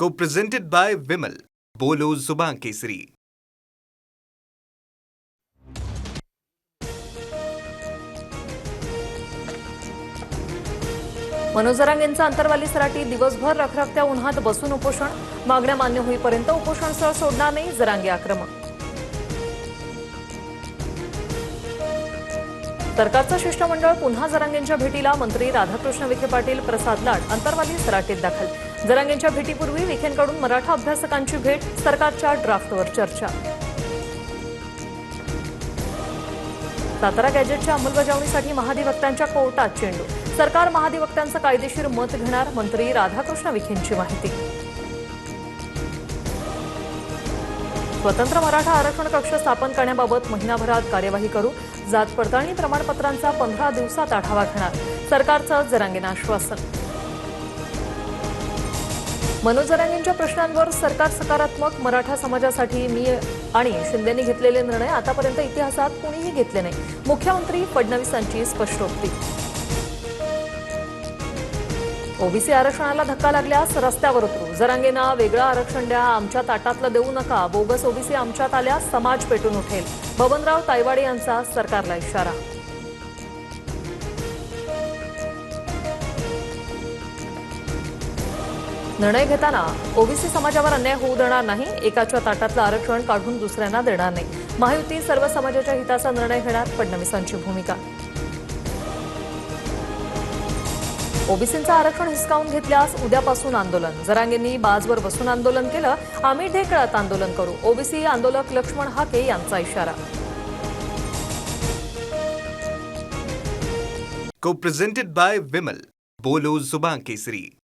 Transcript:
Co-presented by Vimal. बोलो जुबान केसरी. मनोज जरांगेंचा अंतरवाली सराटी दिवसभर रखरखत्या उन्हात बसून उपोषण. मागण्या मान्य होईपर्यंत उपोषण स्थळ सोडणार नाही, जरांगे आक्रमक. सरकारचं शिष्टमंडळ पुन्हा जरांगेंच्या भेटीला. मंत्री राधाकृष्ण विखे पाटील, प्रसाद लाड अंतरवाली सराटीत दाखल. जरांगेंच्या भेटीपूर्वी विखेंकडून मराठा अभ्यासकांची भेट. सरकारच्या ड्राफ्टवर चर्चा. सातारा गॅजेटच्या अंमलबजावणीसाठी महाधिवक्त्यांच्या कोर्टात चेंडू. सरकार महाधिवक्त्यांचं कायदेशीर मत घेणार. मंत्री राधाकृष्ण विखेंची माहिती. स्वतंत्र मराठा आरक्षण कक्ष स्थापन करण्याबाबत महिनाभरात कार्यवाही करू. जात पडताळणी प्रमाणपत्रांचा 15 दिवसात आढावा घेणार. सरकारचं जरांगेंना आश्वासन. मनोज जरांगेंच्या प्रश्नांवर सरकार सकारात्मक. मराठा समाजासाठी मी आणि शिंदेंनी घेतलेले निर्णय आतापर्यंत इतिहासात कोणीही घेतले नाही. मुख्यमंत्री फडणवीसांची स्पष्टोक्ती. ओबीसी आरक्षणाला धक्का लागल्यास रस्त्यावर उतरू. जरांगेंना वेगळं आरक्षण द्या, आमच्या ताटातलं देऊ नका. बोगस ओबीसी आमच्यात आल्यास समाज पेटून उठेल. बबनराव तायवाडे यांचा सरकारला इशारा. निर्णय घेताना ओबीसी समाजावर अन्याय होऊ देणार नाही. एकाच्या ताटातलं आरक्षण काढून दुसऱ्यांना देणार नाही. महायुती सर्व समाजाच्या हिताचा निर्णय घेणार. फडणवीसांची भूमिका. ओबीसींचं आरक्षण हिसकावून घेतल्यास उद्यापासून आंदोलन. जरांगेंनी बाजवर बसून आंदोलन केलं. आम्ही ढेकळात आंदोलन करू. ओबीसी आंदोलक लक्ष्मण हाके यांचा इशारा. Co-presented by Vimal. बोलो जुबान केसरी.